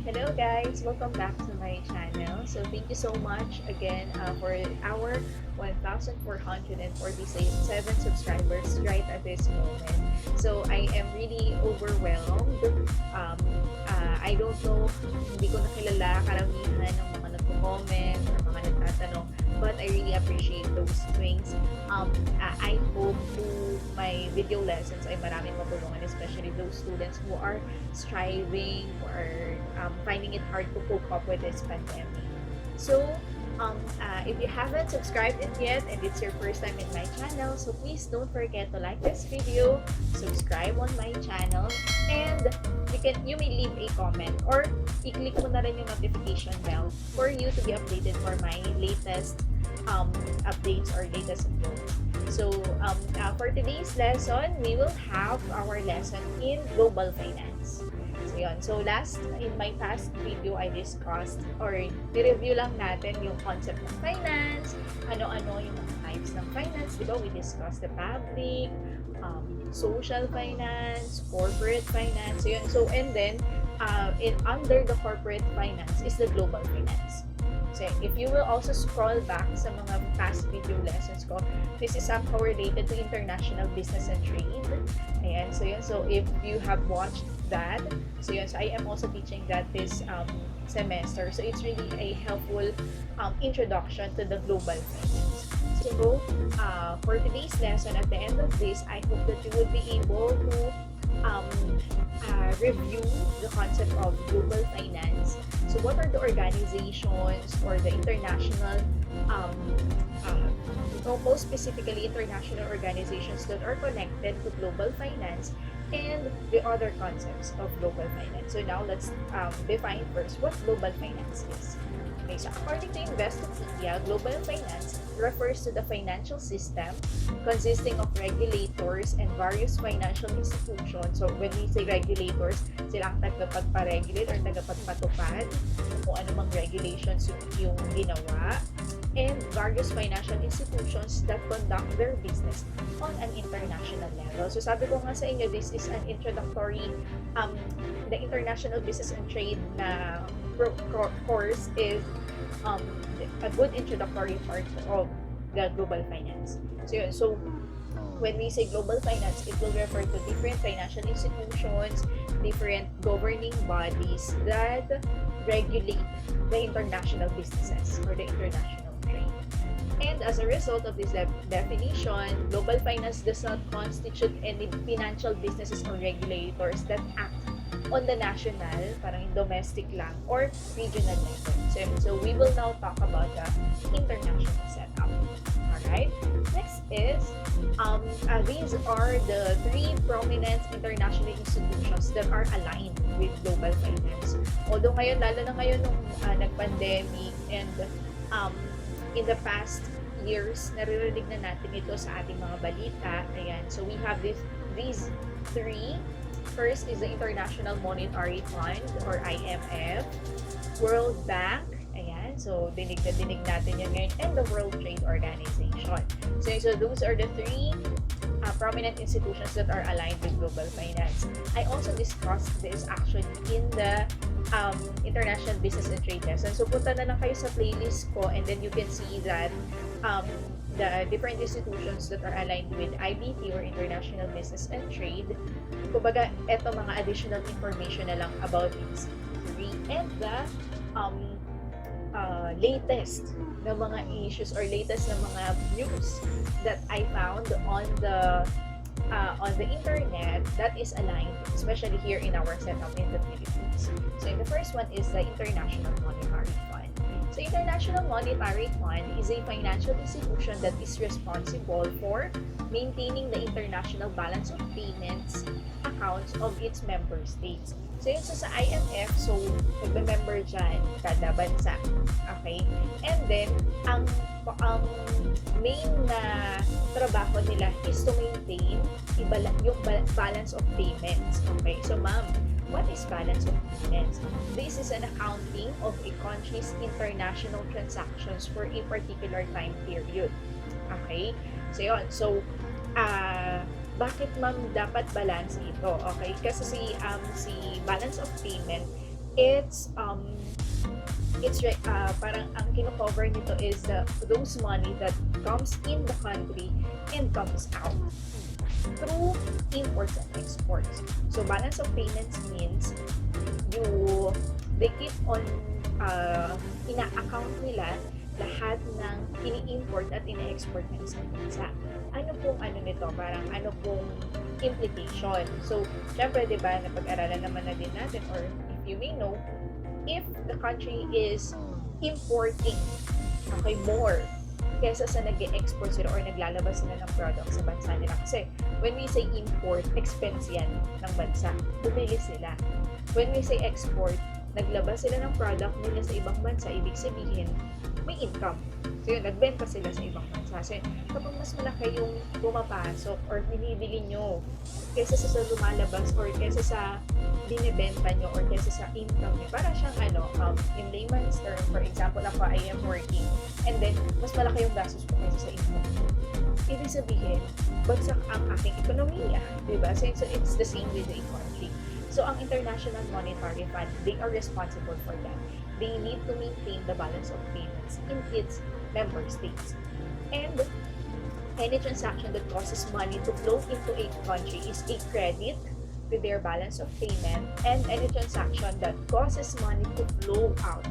Hello guys! Welcome back to my channel. So thank you so much again for our 1,447 subscribers right at this moment. So I am really overwhelmed. Um, I don't know, hindi ko nakilala karamihan ng mga nagko-comment or mga nagtatanong, but I really appreciate those things. I hope through my video lessons ay maraming matulungan, especially those students who are striving or finding it hard to cope up with this pandemic. So, if you haven't subscribed it yet and it's your first time in my channel, so please don't forget to like this video, subscribe on my channel, and you may leave a comment or i-click mo na rin yung notification bell for you to be updated for my latest updates or latest uploads. So, for today's lesson, we will have our lesson in global finance. So, yun. So, in my past video, I discussed or i-review lang natin yung concept ng finance, ano-ano yung mga types ng finance. Diba? We discussed the public, social finance, corporate finance. So, yun. So, and then, under the corporate finance is the global finance. So, if you will also scroll back sa mga past video lessons ko, this is somehow related to international business and trade. Ayan, so yun. So, if you have watched that, so yun. So, I am also teaching that this semester. So, it's really a helpful introduction to the global finance. So, for today's lesson, at the end of this, I hope that you will be able to review the concept of global finance. So what are the organizations or the international, most specifically international organizations that are connected to global finance and the other concepts of global finance. So now let's define first what global finance is. Okay, so according to Investopedia, global finance refers to the financial system consisting of regulators and various financial institutions. So when we say regulators, sila ang tagapagpa-regulate or tagapagpatupad kung ano mang regulations yung ginawa, and various financial institutions that conduct their business on an international level. So sabi ko nga sa inyo, this is an introductory, the International Business and Trade na course is a good introductory part of the global finance. So when we say global finance, it will refer to different financial institutions, different governing bodies that regulate the international businesses or the international trade. And as a result of this definition, global finance does not constitute any financial businesses or regulators that act on the national, parang domestic lang, or regional level. So we will now talk about the international setup. Alright? Next is, these are the three prominent international institutions that are aligned with global finance. Although ngayon, lalo na ngayon nung nag-pandemic and in the past years, naririnig na natin ito sa ating mga balita. Ayan. So we have these three. First is the International Monetary Fund or IMF, World Bank, ayan, so dinig na dinig natin yan ngayon, and the World Trade Organization. So those are the three prominent institutions that are aligned with global finance. I also discussed this actually in the International Business and Trade lesson. So punta na lang kayo sa playlist ko and then you can see that the different institutions that are aligned with IBT or International Business and Trade. Kumbaga, eto mga additional information na lang about these three and the latest na mga issues or latest na mga news that I found on the internet that is aligned, especially here in our setup in the Philippines. So the first one is the International Monetary Fund. So International Monetary Fund is a financial institution that is responsible for maintaining the international balance of payments accounts of its member states. So yun sa IMF, so nagme-member dyan kada bansa. Okay? And then, ang main na trabaho nila is to maintain yung balance of payments. Okay? So ma'am, what is balance of payments? This is an accounting of a country's international transactions for a particular time period. Okay? So yun. So, bakit ma'am dapat balance ito? Okay? Kasi si balance of payment it's parang ang kino-cover nito is those money that comes in the country and comes out through imports and exports. So balance of payments means you they keep on ina-account nila lahat ng ini-import at ini-export ng isang bansa. Ano pong ano nito? Parang ano pong implication? So, syempre, di ba, napag-aralan naman na din natin, or if you may know, if the country is importing more kesa sa nag-export sila or naglalabas sila ng product sa bansa nila. Kasi when we say import, expense yan ng bansa. Bumili sila. When we say export, naglabas sila ng product nila sa ibang bansa, ibig sabihin, may income. So yun, nagbenta sila sa ibang bansa. So yun, kapag mas malaki yung pumapasok or binibili nyo kesa sa lumalabas or kesa sa binibenta nyo or kesa sa income nyo, para siyang in layman's term, for example, ako I am working and then mas malaki yung gastos ko kesa sa income ko. Ibig sabihin, bagsak ang aking ekonomiya, diba? So it's the same with the economy. So ang International Monetary Fund, they are responsible for that. They need to maintain the balance of payments in its member states. And any transaction that causes money to flow into a country is a credit to their balance of payment, and any transaction that causes money to flow out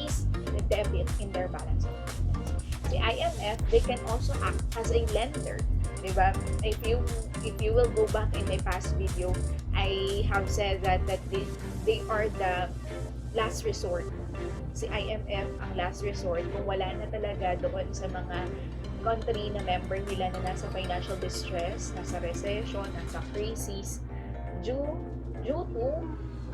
is the debit in their balance of payments. The IMF, they can also act as a lender. Diba? If you will go back in my past video, I have said that they are the last resort. Si IMF ang last resort kung wala na talaga doon sa mga country na member nila na nasa financial distress, nasa recession, nasa crisis, due to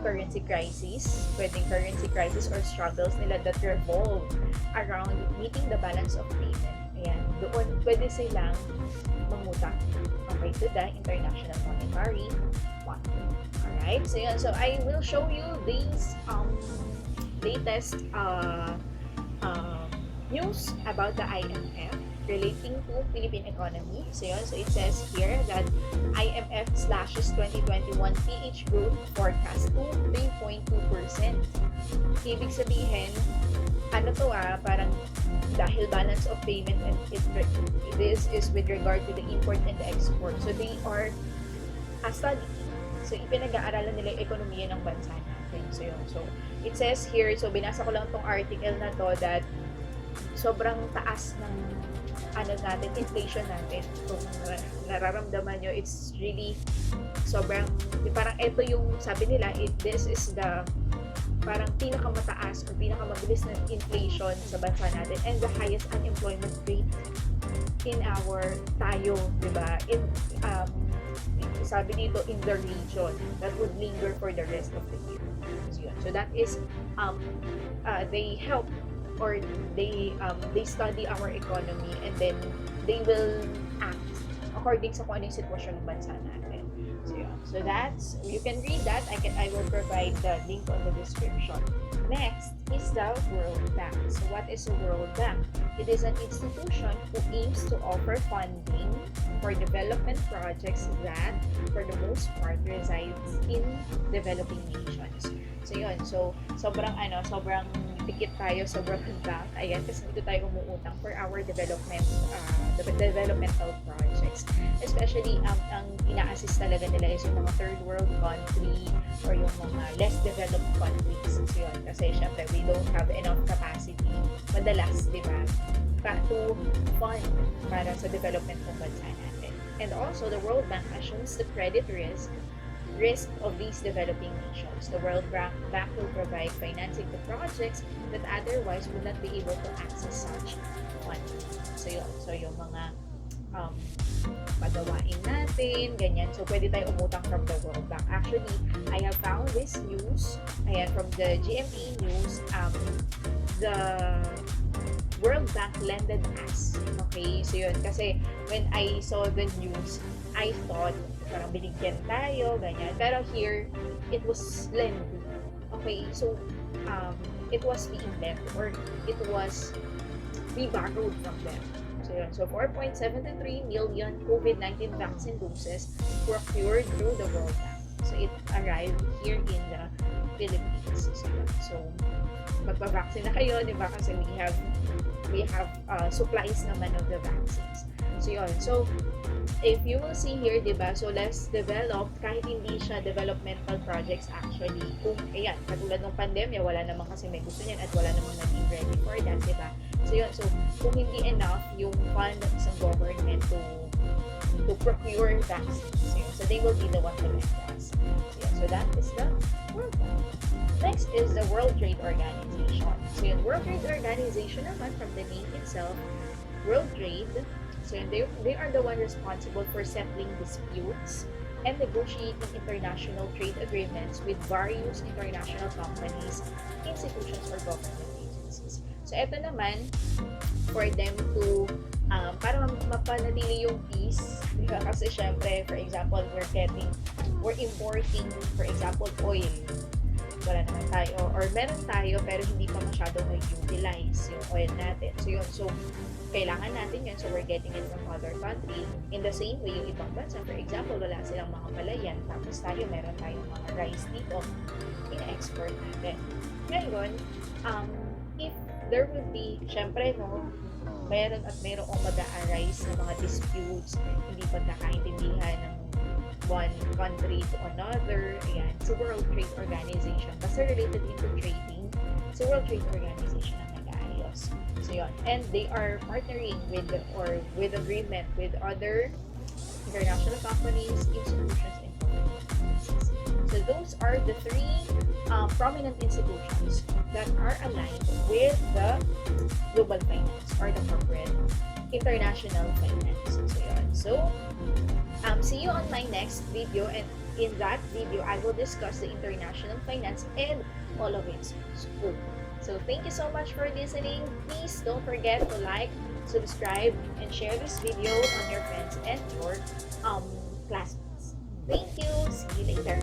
currency crisis, pwedeng currency crisis or struggles nila that revolve around meeting the balance of payment. Ayan, doon pwede silang mangutang, okay, to the International Monetary Fund. Alright, so yun. So I will show you these latest news about the IMF relating to Philippine economy. So yun, so it says here that IMF slashes 2021 PH growth forecast to 3.2%. Ibig sabihin, ano to parang dahil balance of payment and this is with regard to the import and the export. So they are a study. So ipinag-aaralan nila yung ekonomiya ng bansa natin. So yun. So it says here, so binasa ko lang tong article na to that sobrang taas ng natin, inflation natin. Kung nararamdaman nyo, it's really sobrang, parang ito yung sabi nila, this is the parang pinakamataas or pinakamabilis na inflation sa bansa natin and the highest unemployment rate in tayo, diba? Sabi dito, in the region that would linger for the rest of the year. So, yun. So that is, they help or they study our economy and then they will act according sa kung ano yung sitwasyon ng bansa natin. So, yeah. So that's, you can read that. I will provide the link on the description. Next is the World Bank. So what is the World Bank? It is an institution who aims to offer funding for development projects that, for the most part, resides in developing nations. So yun, so sobrang dikit tayo sa World Bank. Ayan, kasi dito tayo umuutang for our developmental projects. Especially, ang ina-assist talaga nila is yung mga third world country or yung mga less developed countries. So yun, kasi syempre, we don't have enough capacity, madalas, di ba, to fund para sa development ng bansa natin. And also, the World Bank assumes the credit risk of these developing nations. The World Bank will provide financing to projects that otherwise would not be able to access such funding. So yung mga pagawain natin, ganyan. So, pwede tayo umutang from the World Bank. Actually, I have found this news, ayan, from the GMA News, the World Bank lended us. Okay, so yun. Kasi, when I saw the news, I thought, parang binigyan tayo, ganyan. Pero here, it was lend. Okay, so, it was being lent, or it was, we borrowed from them. So 4.73 million COVID-19 vaccine doses procured through the World Bank. So it arrived here in the Philippines. So, yun. So magpa-vaccine na kayo, di ba? Kasi we have supplies naman of the vaccines. So yun. So if you will see here, di ba? So less developed, kahit hindi siya developmental projects actually. Kung, ayan, katulad ng pandemya, wala namang kasi may gusto niyan at wala namang naging ready for that, di ba? So yun. So kung hindi enough yung fund ng isang government to procure vaccines. So they will be the one to lend us. So that is the World Bank. Next is the World Trade Organization. So yung World Trade Organization naman, from the name itself, World Trade, so they are the one responsible for settling disputes and negotiating international trade agreements with various international companies, institutions, or government agencies. So ito naman, for them to para mapanatili yung peace, diba? Kasi syempre, for example, we're importing, for example, oil. Wala naman tayo, or meron tayo pero hindi pa masyadong na-utilize yung oil natin. So yun, so kailangan natin yun, so we're getting it from other country. In the same way, yung ibang bansa, for example, wala silang mga palayan, tapos tayo, meron tayong mga rice dito, ina-export natin. Ngayon, if there will be, syempre, no, meron at mayroong mag-a-arise na mga disputes, hindi pagkakaintindihan ng one country to another, ayan, sa World Trade Organization. Basta related into trading, sa World Trade Organization ang nag-aayos. So yun. And they are partnering with agreement with other international companies, institutions, and companies. So those are the three prominent institutions that are aligned with the global finance or the corporate international finance. So yun. So see you on my next video, and in that video I will discuss the international finance and all of its scope. So thank you so much for listening. Please don't forget to like, subscribe, and share this video on your friends and your classmates. Thank you. See you later.